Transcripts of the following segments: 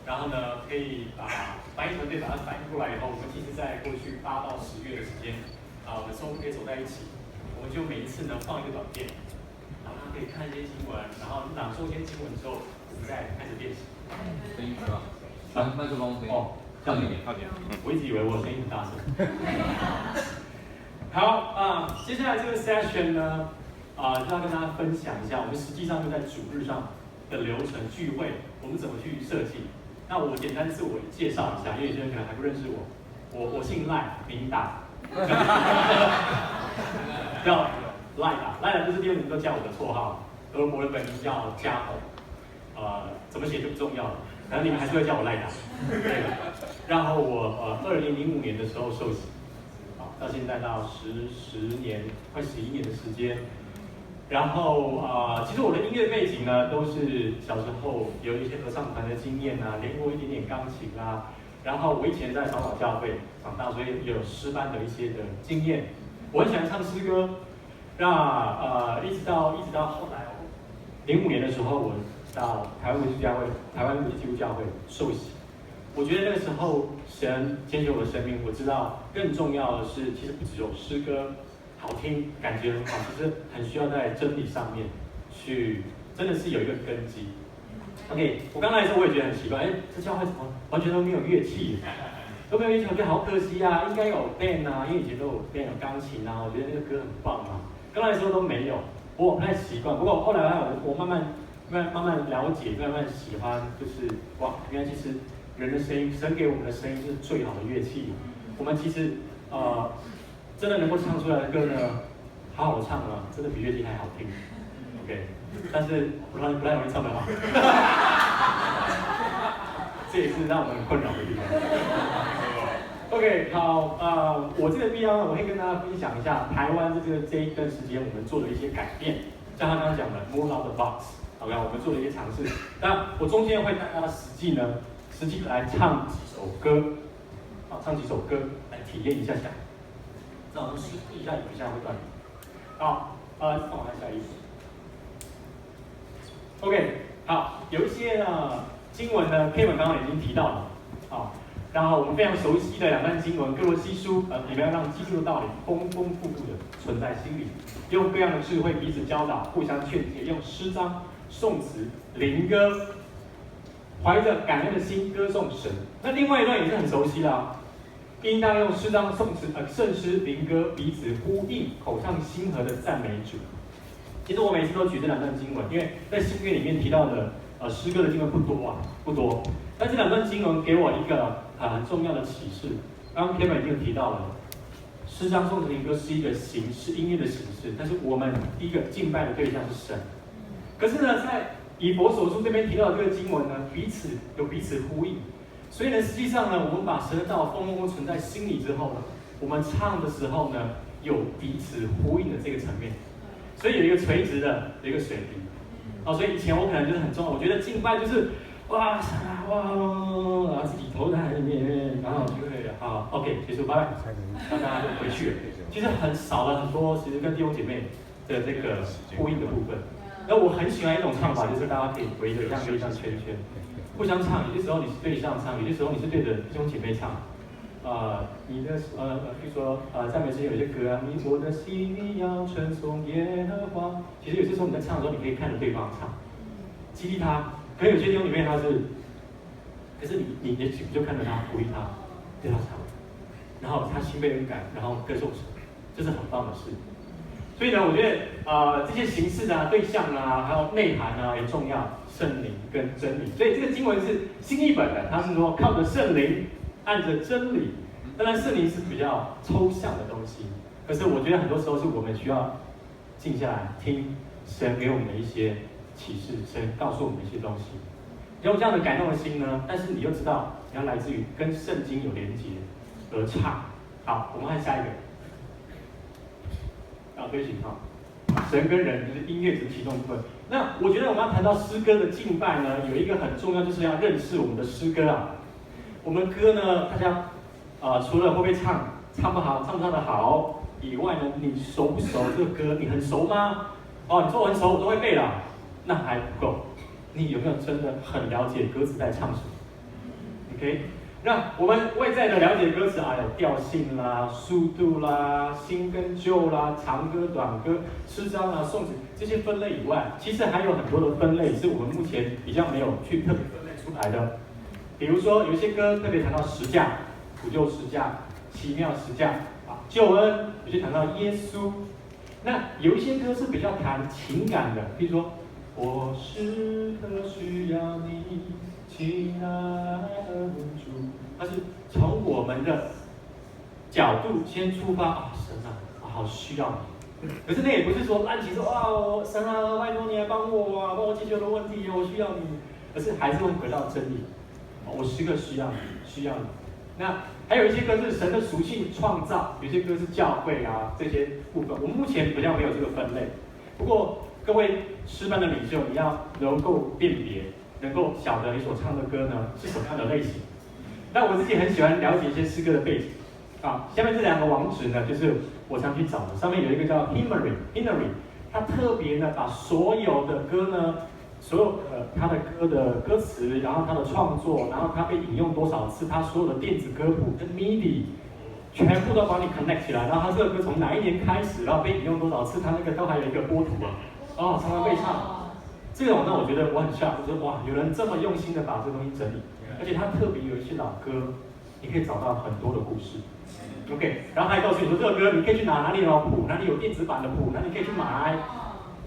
然后呢可以把翻译团队把它翻译过来以后，我们其实在过去8到10月的时间，我们双方可以走在一起，我们就每一次呢放一个短片，然后大家可以看一些新闻，然后朗诵一些新闻之后，我们再开始练习。声音是吧？麦克风声音。哦，靠近点，靠近。我一直以为我声音很大声。好接下来这个 session 呢，就要跟大家分享一下，我们实际上就在主日上的流程聚会，我们怎么去设计。那我简单自我介绍一下，因为有些人可能还不认识我。我姓赖，名大，叫赖达，赖达就是弟兄们都叫我的绰号，而我的本名叫嘉宏，怎么写就不重要了，反正你们还是会叫我赖达。对，然后我2005年的时候受洗。到现在到10年，快11年的时间。然后其实我的音乐背景呢，都是小时候有一些合唱团的经验啊，练过一点点钢琴啊。然后我以前在长老教会长大，所以有诗班的一些的经验。我很喜欢唱诗歌。那一直到后来05年的时候，我到台湾国际基督教会受洗。我觉得那个时候神拣选我的生命，我知道更重要的是，其实不只有诗歌好听，感觉很好，其实很需要在真理上面去，真的是有一个根基。OK， 我刚来的时候我也觉得很奇怪，这教会怎么完全都没有乐器，都没有乐器，我觉得好可惜啊，应该有 band 啊，因为以前都有 band 有钢琴啊，我觉得那个歌很棒啊。刚来的时候都没有，我不太习惯。不过后来我慢慢了解，慢慢喜欢，就是哇，原来其实人的声音，神给我们的声音是最好的乐器。我们其实真的能够唱出来的歌呢，好好的唱啊，真的比乐器还好听。OK， 但是不太容易唱得好，这也是让我们很困扰的地方。OK， 好，我这个地方我会跟大家分享一下台湾这一段时间我们做的一些改变，像他刚刚讲的 move out the box，OK， 我们做了一些尝试。那我中间会带大家实际来唱几首歌，唱几首歌来体验一下。那我们试一下，有一下会断。好，帮我看下一幅。OK， 好，有一些经文呢 ，Kevin 刚刚已经提到了，然后我们非常熟悉的2段经文，哥罗西书，你们要让基督的道理丰丰富富的存在心里，用各样的智慧彼此教导，互相劝诫，用诗章、颂词、灵歌，怀着感恩的心歌颂神。那另外一段也是很熟悉的，应当用诗章、颂词、圣诗、灵歌彼此呼应，口唱心和的赞美主。其实我每次都举这2段经文，因为在新约里面提到的诗歌的经文不多，但这2段经文给我一个很重要的启示。刚刚 Kevin 已经提到了，诗章、颂词、灵歌是一个形式，音乐的形式，但是我们第一个敬拜的对象是神。可是呢，在以弗所书这边提到的这个经文呢，彼此呼应，所以呢，实际上呢，我们把神的道丰丰存在心里之后呢，我们唱的时候呢，有彼此呼应的这个层面，所以有一个垂直的，有一个水平。所以以前我可能就是很重要，我觉得敬拜就是哇，然后自己投在里面，然后就会OK 结束，拜拜，然后大家就回去了。其实很少了很多，其实跟弟兄姐妹的这个呼应的部分。那我很喜欢一种唱法，就是大家可以围着像圈圈，互相唱。有些时候你是对上唱，有些时候你是对着弟兄姐妹唱。你的比如说赞美之前有些歌啊，你我的心里要称颂耶和华。其实有些时候你在唱的时候，你可以看着对方唱，激励他。可是有些弟兄里面他是，可是你也许就看着他，鼓励他，对他唱，然后他心被恩感，然后歌颂神，这是很棒的事。所以呢，我觉得这些形式啊、对象啊，还有内涵啊也重要，圣灵跟真理。所以这个经文是新译本的，它是说靠着圣灵，按着真理。当然，圣灵是比较抽象的东西，可是我觉得很多时候是我们需要静下来听神给我们的一些启示，神告诉我们的一些东西。用这样的感动的心呢，但是你又知道你要来自于跟圣经有连结而唱。好，我们看下一个。对不起神跟人就是音乐只是其中一部分。那我觉得我们要谈到诗歌的敬拜呢，有一个很重要，就是要认识我们的诗歌啊。我们歌呢，大家除了会不会唱不好、唱得好以外呢，你熟不熟这个歌？你很熟吗？你说我很熟，我都会背了，那还不够。你有没有真的很了解歌词在唱什么？ OK， 那我们外在的了解歌词啊，有调性啦、速度啦、新跟旧啦、长歌、短歌、诗章啊、颂词这些分类以外，其实还有很多的分类是我们目前比较没有去特别分类出来的。比如说有一些歌特别谈到十架、补救十架、奇妙十架啊、救恩，有些谈到耶稣。那有一些歌是比较谈情感的，比如说我时刻需要你，亲爱的主，它是从我们的角度先出发啊，神啊，我好需要你。可是那也不是说滥情说啊，神啊，拜托你来帮我啊，帮我解决我的问题，我需要你，而是还是会回到真理。我时刻需要你，需要你。那还有一些歌是神的属性创造，有些歌是教会啊这些部分，我们目前比较没有这个分类。不过各位诗班的领袖，你要能够辨别，能够晓得你所唱的歌呢是什么样的类型。那我自己很喜欢了解一些诗歌的背景啊。下面这两个网址呢，就是我常去找的，上面有一个叫 Hymnary， 它特别呢把所有的歌呢。所有他的歌的歌词，然后他的创作，然后他被引用多少次，他所有的电子歌谱跟 MIDI， 全部都帮你 connect 起来。然后他这个歌从哪一年开始，然后被引用多少次，他那个都还有一个波图啊，哦，常常被唱。这种呢，我觉得我很shock，就是哇，有人这么用心的把这东西整理，而且他特别有一些老歌，你可以找到很多的故事。OK， 然后还告诉你说这个歌你可以去哪里有谱，哪里有电子版的谱，哪里可以去买。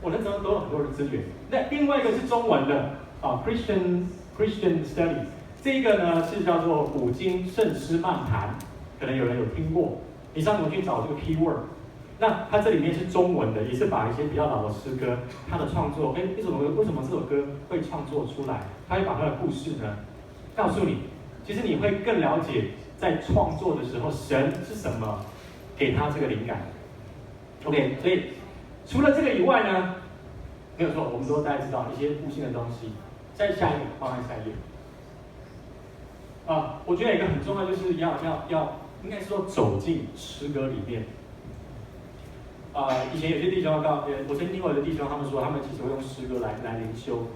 我那时候都有很多的资源。那另外一个是中文的啊 ，Christian Studies， 这个呢是叫做古今圣诗漫谈，可能有人有听过。你上网去找这个 keyword， 那它这里面是中文的，也是把一些比较老的诗歌，它的创作，为什么这首歌会创作出来？它会把它的故事呢告诉你，其实你会更了解在创作的时候神是什么给他这个灵感。OK， 所以。除了这个以外呢，没有错，我们都大家知道一些悟性的东西。再下一页，放在下一页。我觉得有一个很重要，就是要，应该是说走进诗歌里面。以前有些弟兄我曾经听过有的弟兄他们说，他们其实会用诗歌来灵修，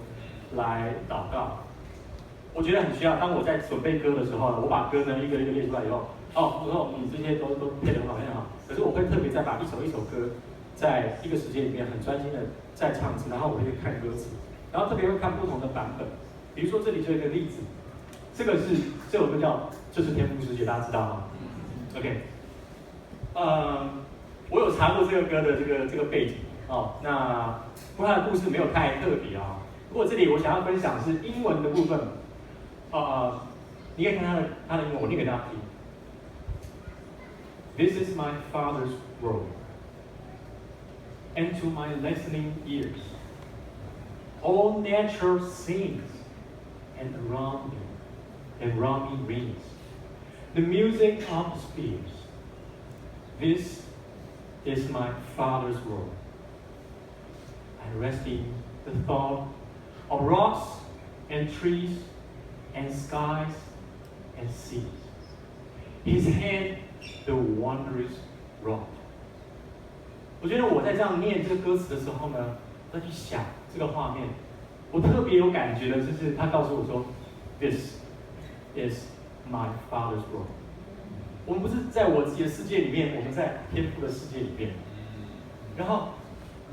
来祷告。我觉得很需要。当我在准备歌的时候，我把歌呢一个一个列出来以后，我说你这些都配得很好，很好。可是我会特别再把一首一首歌。在一个时间里面很专心的在唱一次，然后我会看歌词，然后特别会看不同的版本。比如说这里就有一个例子，这首歌叫《这是天赋世界》，大家知道吗 ？OK， 我有查过这个歌的这个背景那不过它的故事没有太特别啊。不过这里我想要分享是英文的部分，你可以看它的英文，我念给大家听。This is my father's world.And to my listening ears, all nature sings, and around me rings the music of the spheres. This is my Father's world. I rest in the thought of rocks and trees and skies and seas. His hand, the wondrous rod.我觉得我在这样念这个歌词的时候呢，再去想这个画面，我特别有感觉的就是他告诉我说 ，This is my Father's world。我们不是在我自己的世界里面，我们在天父的世界里面。然后，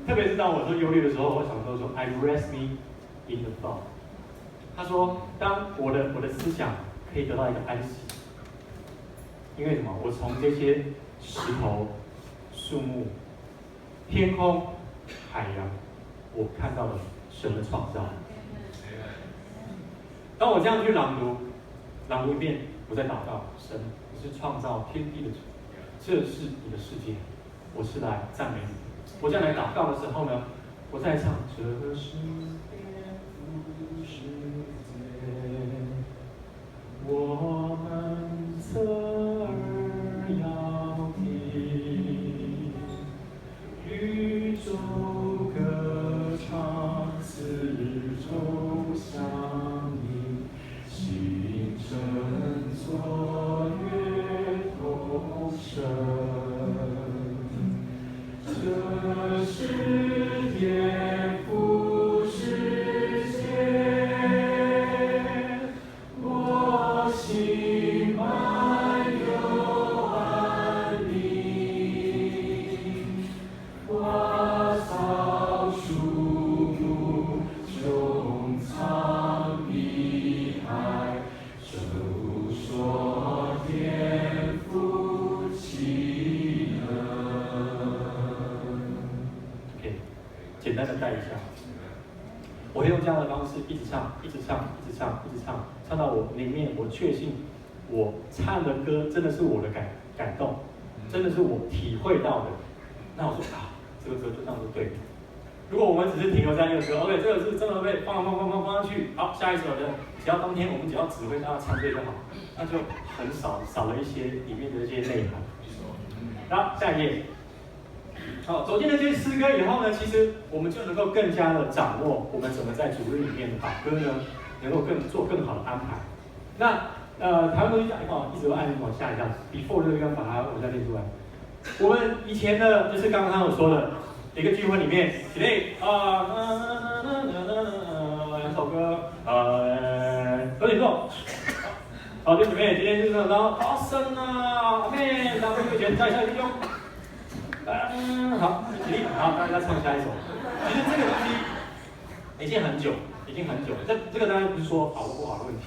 特别是当我说忧虑的时候，我想说 I rest me in the thought。他说，当我的思想可以得到一个安息，因为什么？我从这些石头、树木。天空、海洋，我看到了神的创造。当我这样去朗读一遍，我在祷告：神，你是创造天地的主，这是你的世界，我是来赞美你。我这样来祷告的时候呢，我在唱：这是天父世界，我们侧耳要听。宇宙歌唱，四周响应，星辰作乐同声。这是天父世界，我心。的带一下。我会用这样的方式一直唱，一直唱，一直唱，一直唱，唱到我里面，我确信我唱的歌真的是我的感动，真的是我体会到的。那我说啊，这个歌就这样就对了。如果我们只是停留在那个歌 ，OK， 这个是真的被放上去，好，下一首的，只要当天我们只要指挥大家唱对就好，那就很少了一些里面的一些内涵。好，下一页。好，走进了这些诗歌以后呢，其实我们就能够更加的掌握我们怎么在主日里面把歌呢，能够做更好的安排。那台湾东西讲一直都按往下一下 ，before 这个刚把它往下念出来。我们以前呢，就是刚刚我说的一个聚会里面，两首歌，有点重。好，弟兄姊妹，今天就是然后好神啊，阿妹，然后一个拳再下一个胸。好，起立，好，大家唱下一首。其实这个东西已经很久，这个当然不是说好或不好的问题。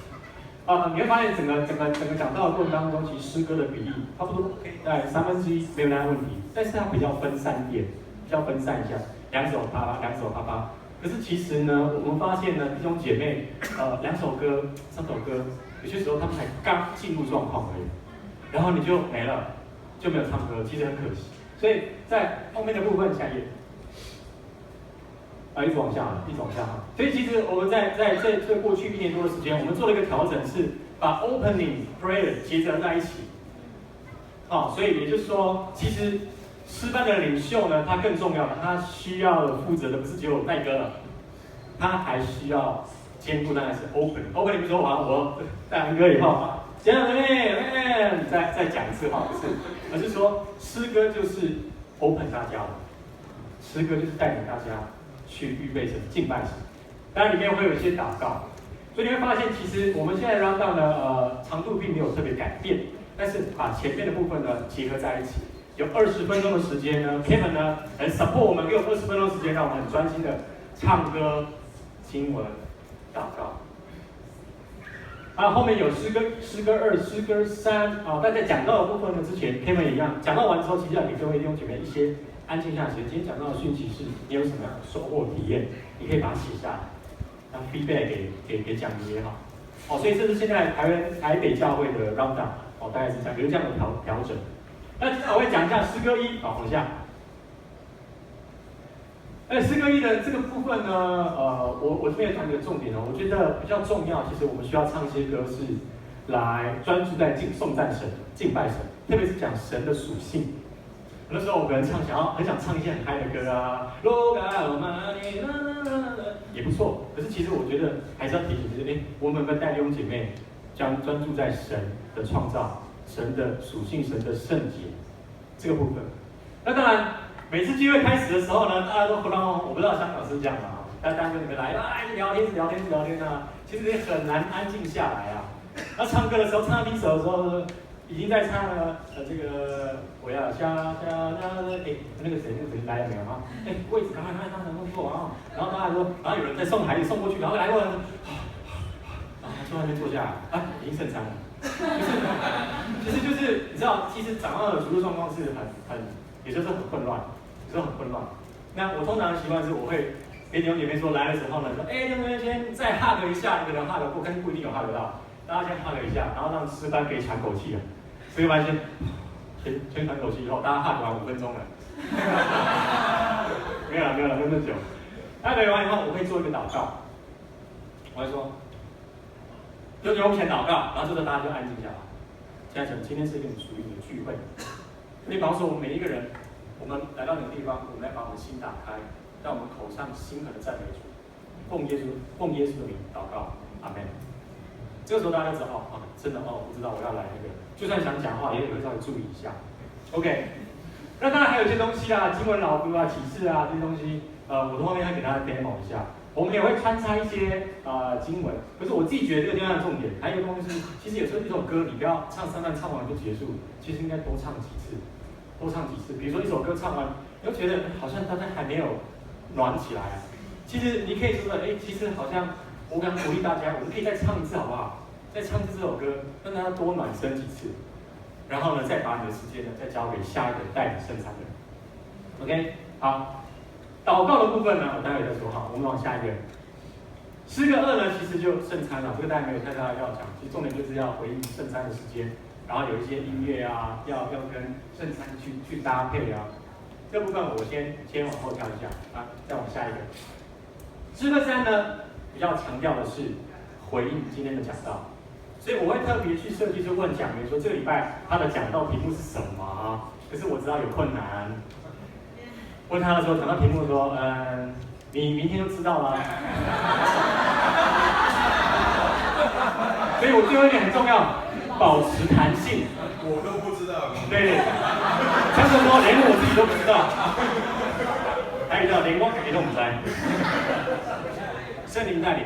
你会发现整个讲道的过程当中，其实诗歌的比例差不多在1/3没有那问题，但是它比较分散一点，比较分散一下，2首啪，可是其实呢，我们发现呢，弟兄姐妹，2首歌、3首歌，有些时候他们才刚进入状况而已，然后你就没了，就没有唱歌，其实很可惜。所以在后面的部分，下一页，一直往下。所以其实我们在这过去1年多的时间，我们做了一个调整，是把 opening prayer 结合在一起。所以也就是说，其实诗班的领袖呢，他更重要的，他需要负责的不是只有带歌了，他还需要兼顾当然是 opening 不是说我带完歌以后接下来再讲一次话，不是，而是说诗歌就是 open 大家的，诗歌就是带领大家去预备神、敬拜神。当然里面会有一些祷告，所以你会发现，其实我们现在 rundown 呢，长度并没有特别改变，但是把前面的部分呢结合在一起，有20分钟的时间呢 ，Kevin 呢很 support 我们，给我20分钟的时间，让我们很专心的唱歌、经文、祷告。后面有诗歌2、诗歌3但在讲到的部分呢之前 ，Kevin 也一样，讲到完之后，其实要给各位弟兄姐妹一些安静下来。今天讲到的讯息是，你有什么收获体验，你可以把它写下来，当 feedback 给讲员也好。所以这是现在台北教会的 rundown，大概是这样，有这样的调整。那接下来我会讲一下诗歌1，往下。诗歌1的这个部分呢，我这边谈一个重点我觉得比较重要。其实我们需要唱一些歌是来专注在颂赞神、敬拜神，特别是讲神的属性。有的时候我可能很想唱一些很嗨的歌啊，也不错。可是其实我觉得还是要提醒，就是我们跟带弟兄姐妹将专注在神的创造、神的属性、神的圣洁这个部分。那当然。每次聚会开始的时候呢，大家都不让，我不知道香港是这样嘛，大家跟你们来，聊天其实也很难安静下来啊。那唱歌的时候，唱到第1首的时候，已经在唱了这个我要下那个谁来了没有啊？位置赶快弄错啊！然后大家说，然后有人在送孩子送过去，然后来过来，去外面坐下来，已经圣餐了。其实就是你知道，其实掌握的主日状况是也就是很混乱。那我通常的习惯是，我会给弟兄姐妹说来的时候呢，说弟兄姐妹先再 hug 一下，可能 hug 过，但是不一定有 hug 到，大家先 hug 一下，然后让诗班可以喘口气啊。所以发现先喘口气以后，大家 hug 完5分钟了，没有了，那么久。hug 完以后，我会做一个祷告，我会说，就用前祷告，然后大家就安静下来。现在讲今天是一个很属于你的聚会，你比方说我们每一个人。我们来到哪个地方，我们来把我们的心打开，让我们口上心和的赞美主，奉耶稣的名祷告，阿门。这个时候大家就知道真的我知道我要来那个，就算想讲话也会稍微注意一下。OK， 那当然还有一些东西经文老歌启示这些东西，我后面会给大家 demo 一下。我们也会穿插一些经文，可是我自己觉得这个地方的重点，还有一个东西是，其实有时候一首歌你不要唱3段唱完就结束，其实应该多唱几次。比如说一首歌唱完，你会觉得好像大家还没有暖起来其实你可以说其实好像我想鼓励大家，我们可以再唱一次好不好？再唱一次这首歌，让大家多暖身几次，然后呢，再把你的时间呢再交给下一个带领圣餐的人。OK， 好，祷告的部分呢，我待会再说哈。我们往下一个。诗歌2呢，其实就圣餐了，这个大家没有太大的要讲。其实重点就是要回应圣餐的时间，然后有一些音乐啊，要跟圣餐去搭配啊。这部分我先往后跳一下啊，再往下一个。诗歌3呢，比较强调的是回应今天的讲道，所以我会特别去设计，就问讲员说这个礼拜他的讲道题目是什么？可是我知道有困难。问他的时候，讲到题目说，你明天就知道了。所以我最后一点很重要，保持弹性。我都不知道。对，常常说连我自己都不知道。还有一个连我自己都不知道。圣灵带领，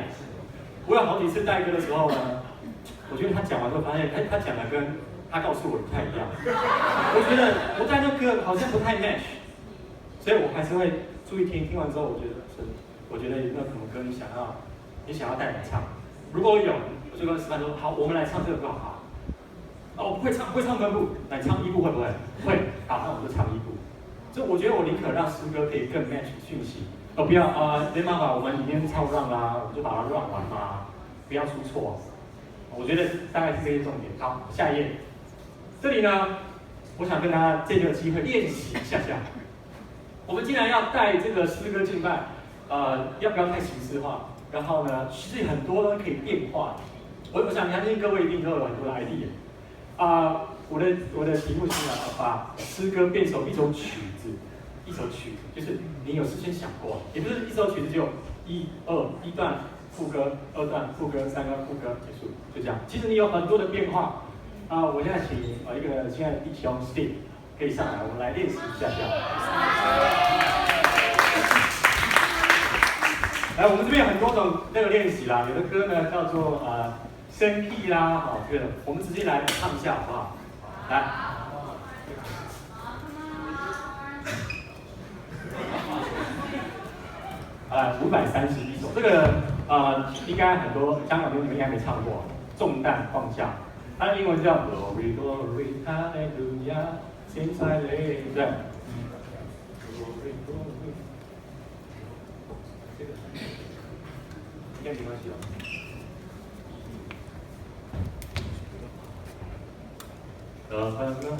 我有好几次带歌的时候呢，我觉得他讲完之后发现，他讲的跟他告诉我的不太一样。我觉得我带那歌好像不太 match， 所以我还是会注意听。听完之后，我觉得有没有什么歌你想要带来唱？如果有，我就跟示范说，好，我们来唱这个歌好不好？哦，不会唱分部，来唱一部会不会？会，好，那我们就唱一部。所以我觉得我宁可让诗歌可以更 match 讯息，不要没办法，我们里面唱让啦，我们就把它让完嘛，不要出错。我觉得大概是这些重点。好，下一页。这里呢，我想跟大家借这个机会练习一下。我们既然要带这个诗歌敬拜，要不要太形式化？然后呢，其实很多都可以变化。我想相信各位一定都有很多的 idea。我的题目是把诗歌变成一首曲子，就是你有事先想过，也不是一首曲子只有一段副歌，2段副歌，3段副歌结束，就这样。其实你有很多的变化。我现在请一个亲爱的弟兄 Steve 可以上来，我们来练习一下。来，我们这边有很多种那个练习啦，有的歌呢叫做升 key 啦，好，这个我们直接来唱一下好不好？来。531首，这个应该很多香港朋友应该没唱过，重担放下，它的英文叫 Glory Glory Hallelujah， 现在嘞，对。这个应该没关系哦。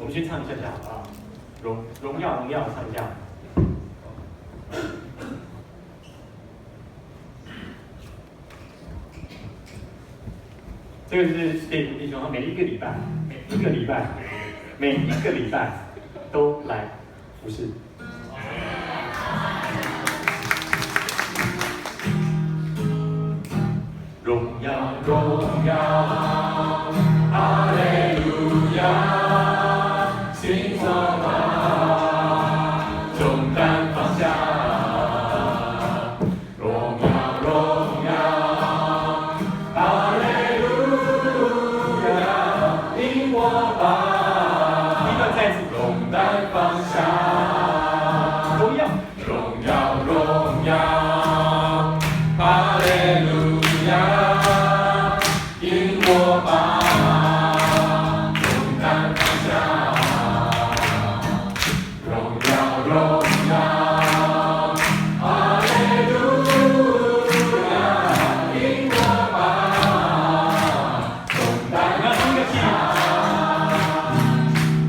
我们先唱一下好不好？荣耀唱一下。这个是弟兄，每一个礼拜都来服侍。荣耀，哈利路亚，心中重担放下。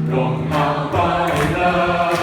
荣耀快乐。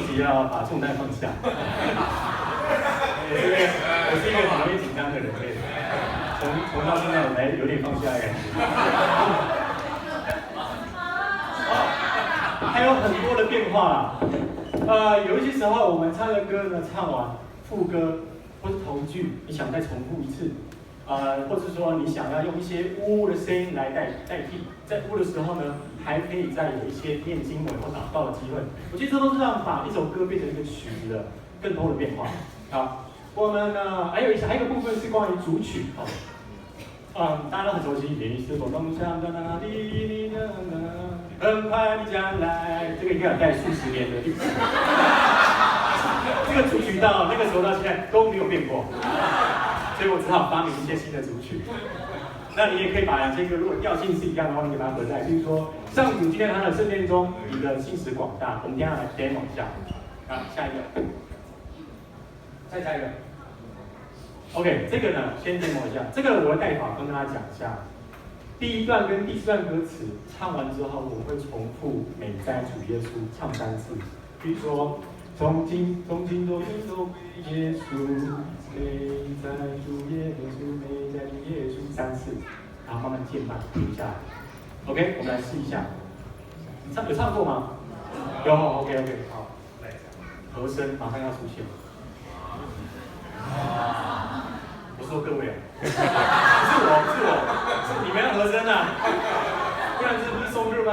己要把重担放下。我是一个很容易紧张的人，对。从到现在我才有点放下的感觉。还有很多的变化啦。有一些时候我们唱的歌呢，唱完副歌或是头句，你想再重复一次，或是说你想要用一些呜呜的声音来代替，在呜的时候呢，还可以再有一些念经文或祷告的机会。我觉得这都是让把一首歌变成一个曲子的更多的变化。好，我们呢还有一个部分是关于主曲大家都很熟悉，你是否梦想的那里呢？很快你将来，这个应该有带数十年的历史。这个主曲到那个时候到现在都没有变过，所以我只好发明一些新的主曲。那你也可以把这个如果调性是一样的话，你可以把它合在，比如说上主今天他的圣殿中，你的信实广大，我们等一下来 demo 一下。下一个，再下一个。OK， 这个呢，先 demo 一下。这个我的带法跟大家讲一下。第一段跟第四段歌词唱完之后，我会重复美哉主耶稣唱3次。比如说，从今都归耶稣，美哉主耶稣，美哉主耶稣3次，然后慢慢渐慢停下来。OK， 我们来试一下。有唱过吗？有 ，OK， 好，来，和声马上要出现。我说各位不是我，是你们要和声啊，不然这不是松日吗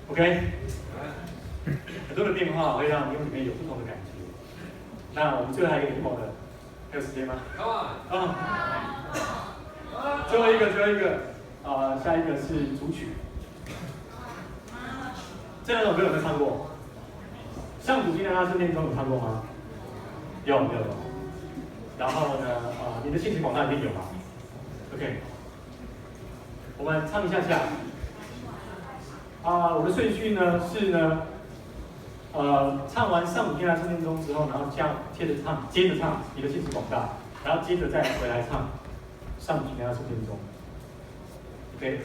？OK， 很多的变化会让音里面有不同的感觉。那我们最后还有一个 demo 的，还有时间吗？最后一个，下一个是主曲。这两首歌有没有唱过？上主今天他圣殿中有唱过吗？有。然后呢，你的信息广大一定有吧 ？OK， 我们唱一下。我的顺序呢是呢，唱完上5天来3分钟之后，然后接着唱你的信息广大，然后接着再回来唱上5天来10分钟。OK，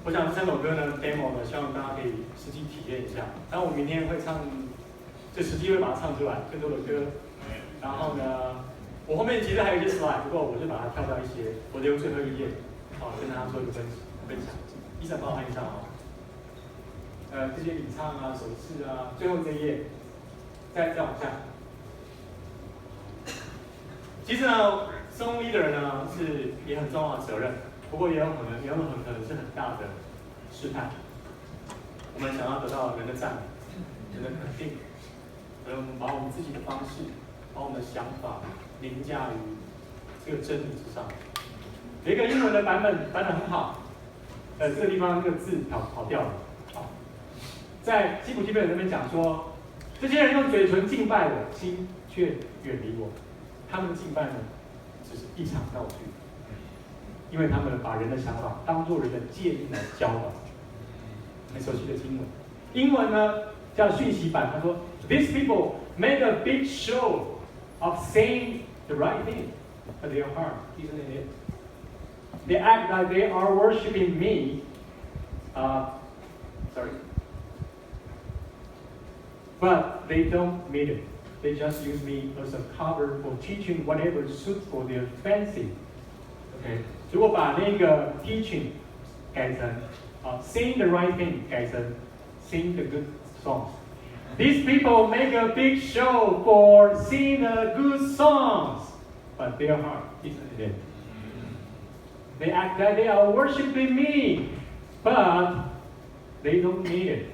我想这3首歌呢 ，demo 呢，希望大家可以实际体验一下。然后我明天会唱，就实际会把它唱出来，更多的歌。然后呢，我后面其实还有一些 slide， 不过我就把它跳到一些，我留最后一页，好，跟大家做一个分享。医生帮我按一下哦。这些领唱啊、手势啊，最后这一页，再往下。其实呢 ，song leader 呢是也很重要的责任。不过也有可能是很大的试探。我们想要得到人的赞美、人的肯定，所以我们把我们自己的方式、把我们的想法凌驾于这个真理之上。有一个英文的版本很好，这个地方这个字跑掉了。好，在基普提贝尔那边讲说，这些人用嘴唇敬拜我，心却远离我。他们的敬拜呢，只是一场闹剧。因为他们把人的想法当作人的建议来教导，很熟悉的经文。英文呢叫讯息版，他说 ：These people make a big show of saying the right thing, but their heart isn't in it. They act like they are worshiping me, Sorry. But they don't mean it. They just use me as a cover for teaching whatever suits for their fancy. OK， 如果把那个 teaching 改成saying the right thing 改成 sing the good songs. These people make a big show for singing the good songs, but their heart isn't in it. They act like they are worshiping me, but they don't need it.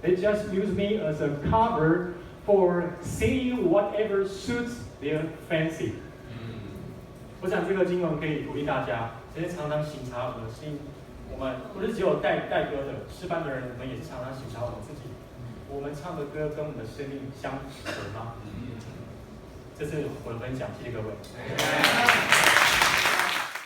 They just use me as a cover for singing whatever suits their fancy. 我想这个经文可以鼓励大家，这些常常省察我们的心。我们不是只有带歌的诗班的人，我们也是常常省察我们自己。我们唱的歌跟我们的生命相合吗？这是我的分享，谢谢各位。